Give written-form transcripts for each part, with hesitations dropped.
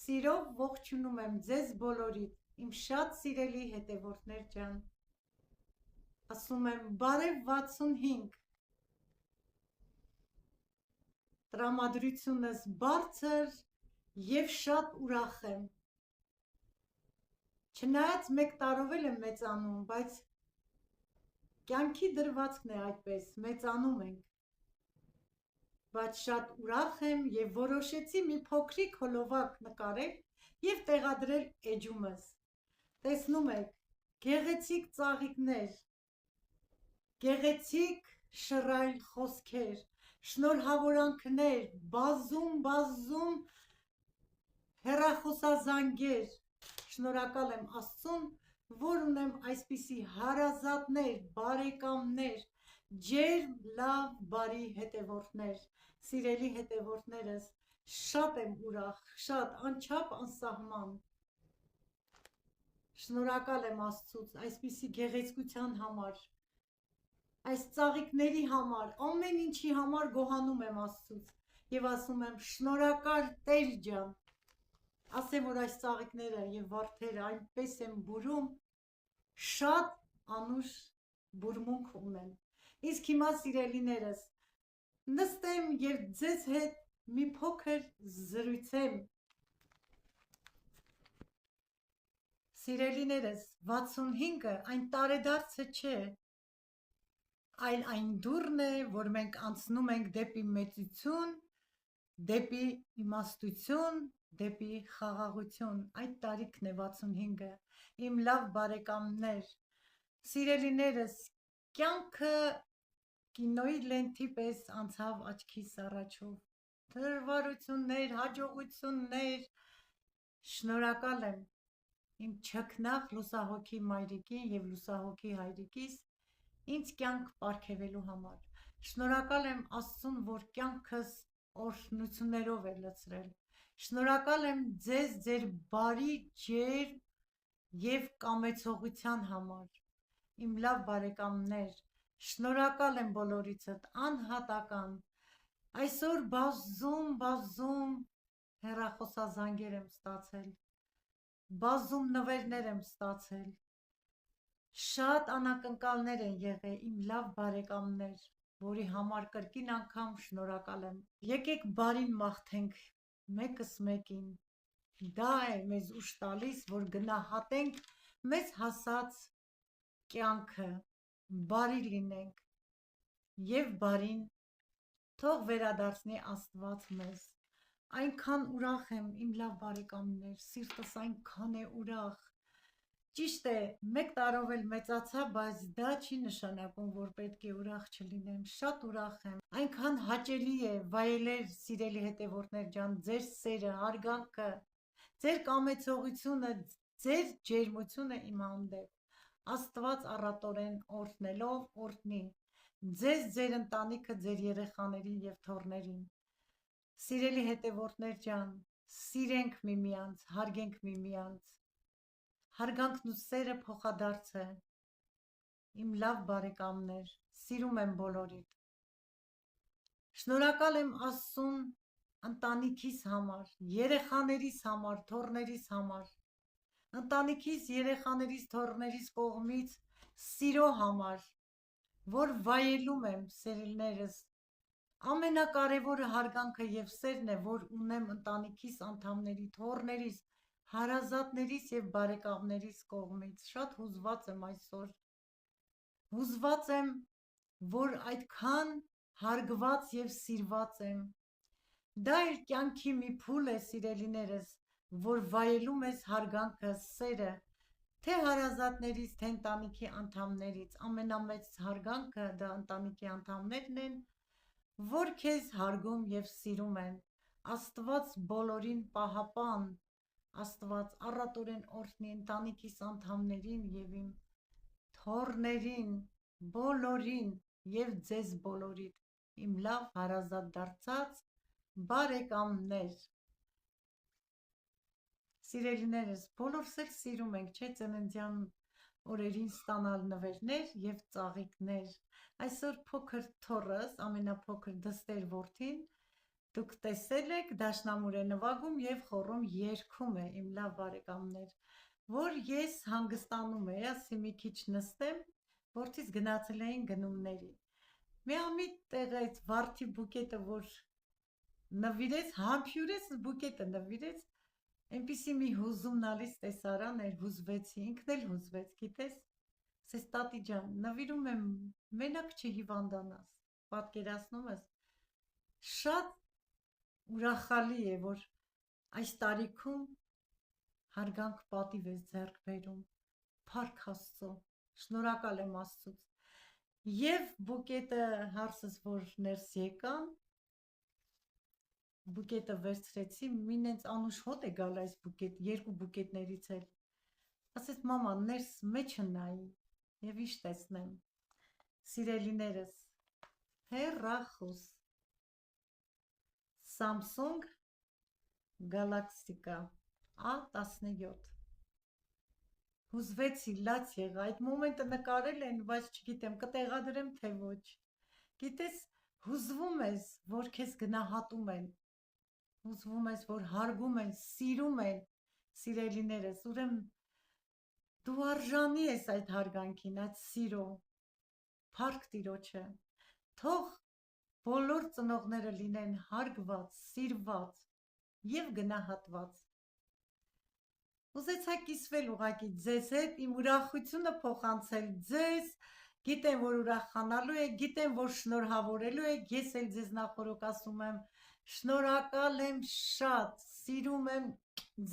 սիրով ողջունում եմ ձեզ բոլորիդ, իմ շատ սիրելի հետևորդներ ջան։ Ասում եմ բարև 65։ Տրամադրությունս բարձր եւ շատ ուրախ եմ։ Չնայած մեկ տարով եմ մեծանում, բայց կյանքի դրվածքն է այդպես, մեծանում ենք։ Բայց շատ ուրախ եմ եւ որոշեցի մի փոքրիկ հոլովակ նկարել եւ տեղադրել էջումս։ Տեսնում եք, գեղեցիկ ծաղիկներ, գեղեցիկ շռայլ խոսքեր, շնորհավորանքներ, բազում հեռախոսազանգեր։ Շնորհակալ եմ Աստծուն, որ ունեմ այսպիսի հարազատներ, բարեկամներ, ջերմ, լավ, բարի հետևորդներ, սիրելի հետևորդներս, շատ եմ ուրախ, շատ անչափ անսահման։ Շնորհակալ եմ Աստծուց այսպիսի գեղեցկության համար, այս ծաղիկների համար, ամեն ինչի համար գոհանում եմ Աստծուց եւ ասում եմ շնորհակալ Տեր ջան։ Ասեմ, որ այս ծաղիկները եւ վարդերը այնպես են բուրում, շատ անուշ բուրմունք ունեն։ Իսկ հիմա սիրելիներս, նստեմ եւ ձեզ հետ մի փոքր զրույցեմ։ Սիրելիներս, 65-ը այն տարեդարձը չէ, այլ այն դուռն է, որ մենք անցնում ենք դեպի մեծություն, դեպի իմաստություն, դեպի խաղաղություն, այդ տարիքն է 65-ը, իմ լավ բարեկամներ, սիրելիներս, կյանքը կինոյի լենթի պես անցավ աչքիս առաջով, դժվարություններ, հաջողություններ, շնորհակալ եմ իմ չքնաղ լուսահոգի մայրիկի եւ լուսահոգի հայրիկիս ինձ կյանք պարգևելու համար, շնորհակալ եմ Աստծուն, որ կյանքս օրհնություններով է լցրել, շնորհակալ եմ ձեզ ձեր բարի ջերմ եւ կամեցողության համար, իմ լավ բարեկամներ, շնորհակալ եմ բոլորիցդ անհատական, այսօր բազում հեռախոսազանգեր եմ ստացել, բազում նվերներ եմ ստացել, շատ անակնկալներ են եղել իմ լավ բարեկամներ, որի համար կրկին անգամ շնորհակալ եմ, եկեք բարին մաղթենք մեկս մեկին, դա է մեզ ուժ տալիս, որ գնահատենք մեզ հասած կյանքը, բարի լինենք եւ բարին թող վերադարձնի Աստված մեզ, այնքան ուրախ եմ իմ լավ բարեկամներ, սիրտս այնքան է ուրախ, ճիշտ է, մեկ տարով էլ մեծացա, բայց դա չի նշանակում, որ պետք է ուրախ չլինեմ, շատ ուրախ եմ, այնքան հաճելի է վայելել, սիրելի հետևորդներ ջան, ձեր սերը, հարգանքը, ձեր կամեցողությունը, ձեր ջերմությունը իմ հանդեպ, Աստված առատորեն օրհնելով օրհնի ձեզ, ձեր ընտանիքը, ձեր երեխաներին եւ թոռներին, սիրելի հետևորդներ ջան, սիրենք միմյանց, հարգենք միմյանց, հարգանքն ու սերը փոխադարձ է, իմ լավ բարեկամներ, սիրում եմ բոլորիդ, շնորհակալ եմ Աստծուն ընտանիքիս համար, երեխաներիս համար, թոռներիս համար, ընտանիքիս, երեխաներիս, թոռներիս կողմից սիրո համար, որ վայելում եմ, սիրելիներս, ամենակարևորը հարգանքը եւ սերն է, որ ունեմ ընտանիքիս անդամների, թոռներիս, հարազատներիս եւ բարեկամներիս կողմից, շատ հուզված եմ այսօր, հուզված եմ, որ այդքան հարգված եւ սիրված եմ, դա էլ կյանքի մի փուլ է, սիրելիներս, որ վայելում ես հարգանքը, սերը, թե հարազատներից, թե ընտանիքի անդամներից, ամենամեծ հարգանքը դա ընտանիքի անդամներն են, որ քեզ հարգում եւ սիրում են, Աստված բոլորին պահապան, Աստված առատորեն օրհնի ընտանիքիս անդամներին եւ իմ թոռներին, բոլորին եւ ձեզ բոլորիդ, իմ լավ հարազատ դարձած բարեկամներ, սիրելիներս, բոլորս էլ սիրում ենք, չէ՞, ծննդյան օրերին ստանալ նվերներ եւ ծաղիկներ, այսօր փոքր թոռս, ամենափոքր դստեր որդին, դուք տեսել եք դաշնամուր է նվագում եւ խոռում երգում է իմ լավ բարեկամներ, որ ես հանգստանում էի, ասի մի քիչ նստեմ, որդիս գնացել էին գնումների։ Մի ամիտ տեղ այդ վարդի բուկետը, որ նվիրեց, համբյուրեց բուկետը նվիրեց, այնպիսի մի հուզումնալից տեսարան էր, հուզվեցի, ինքն էլ հուզվեց, գիտես, ասես տատի ջան, նվիրում եմ, մենակ չհիվանդանաս, պատկերացնում ես, շատ ուրախալի է, որ այս տարիքում հարգանք պատիվ ես ձեռք բերում, փառք Աստծո, շնորհակալ եմ Աստծուց, եւ բուկետը հարցս, որ ներս եկան, բուկետը վերցրեցի, մինենց անուշ հոտ է գալ այս բուկետ, երկու բուկետներից էլ, ասես մամա ներս մեջը նայի, եւ ինչ տեսնեմ, սիրելիներս, հեռախոս, Samsung Galaxy-ա A17, հուզվեցի, լաց եղա, այդ մոմենտը նկարել են, բայց չգիտեմ, կտեղադրեմ թե ոչ, գիտես, հուզվում ես, որ քեզ գնահատում են, հուզվում ես, որ հարգում են, սիրում են, սիրելիներս, ուրեմն դու արժանի ես այդ հարգանքին, այդ սիրո, փառք Տիրոջը, թող բոլոր ծնողները լինեն հարգված, սիրված եւ գնահատված։ Ուզեցա կիսվել ուղակի ձեզ հետ, իմ ուրախությունը փոխանցել ձեզ, գիտեմ, որ ուրախանալու եք, գիտեմ, որ շնորհավորելու եք, ես էլ ձեզ նախորոք ասում եմ, շնորհակալ եմ շատ, սիրում եմ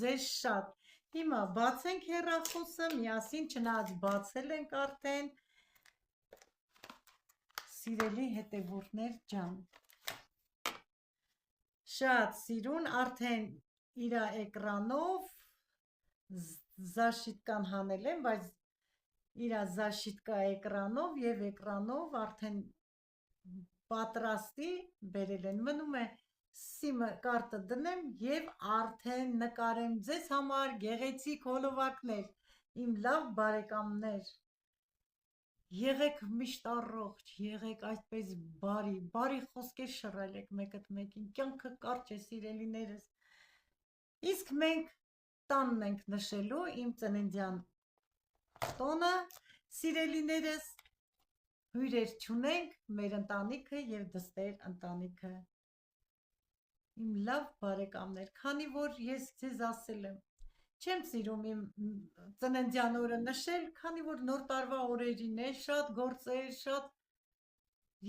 ձեզ շատ։ Հիմա բացենք հեռախոսը, միասին չնայած բացել ենք արդեն, սիրելի հետևորդներ ջան, շատ սիրուն, արդեն իր էկրանով զաշիտկան հանել եմ, բայց իր զաշիտկա էկրանով եւ էկրանով արդեն պատրաստի բերել են, մնում է սիմը կարտը դնեմ եւ արդեն նկարեմ ձեզ համար գեղեցիկ հոլովակներ, իմ լավ բարեկամներ, եղեք միշտ առողջ, եղեք այդպես բարի խոսքեր շռայլեք մեկդ մեկին, կյանքը կարճ է սիրելիներս, իսկ մենք տանն ենք նշելու իմ ծննդյան տոնը, սիրելիներս, հյուրեր չունենք, մեր ընտանիքը եւ դստեր ընտանիքը, իմ լավ բարեկամներ, քանի որ ես ձեզ ասել եմ, չեմ սիրում իմ ծննդյան օրը նշել, քանի որ նոր տարվա օրերին է, շատ գործեր, շատ,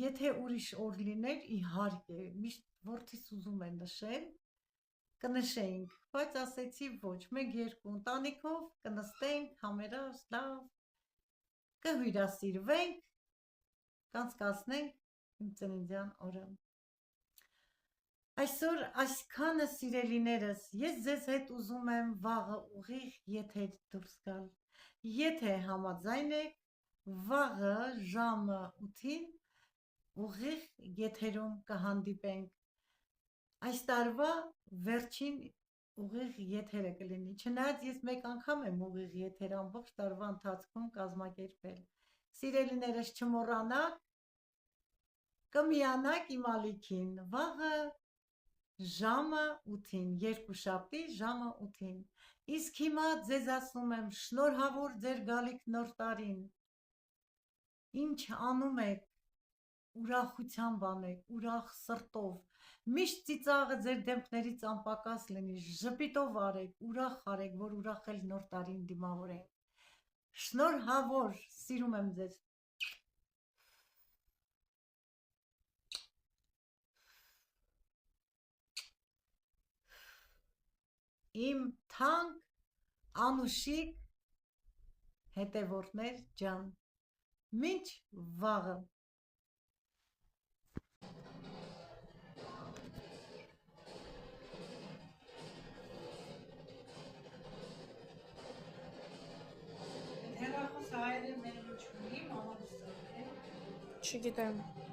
եթե ուրիշ օր լիներ, իհարկե, միշտ որդիս ուզում է նշել, կնշեինք, բայց ասեցի ոչ, մենք երկու ընտանիքով կնստենք, համերաս, լավ, կհյուրասիրվենք, կանցկացնենք իմ ծննդյան օրը։ Այսօր այսքանը սիրելիներս, ես ձեզ հետ ուզում եմ վաղը ուղիղ եթեր դուրս գալ, եթե համաձայն եք, վաղը ժամը 8-ին ուղիղ եթերում կհանդիպենք, այս տարվա վերջին ուղիղ եթերը կլինի, չնայած ես մեկ անգամ եմ ուղիղ եթեր ամբողջ տարվա ընթացքում կազմակերպել, սիրելիներս չմոռանաք, կմիանաք իմ ալիքին, վաղը ժամը 8-ին, երկուշաբթի ժամը 8-ին, իսկ հիմա ձեզ ասում եմ շնորհավոր ձեր գալիք նոր տարին, ինչ անում եք, ուրախությամբ անեք, ուրախ սրտով, միշտ ծիծաղը ձեր դեմքներից անպակաս լինի, ժպիտով արեք, որ ուրախել նոր տարին դիմավորենք, շնորհավոր, սիրում եմ ձեզ, իմ թանկ, անուշիկ հետևորդներ ջան, մինչ վաղը։ Հեռախոս հայերեն մեր ինչ ունի, մաման ստեղ է։ Չգիտեմ։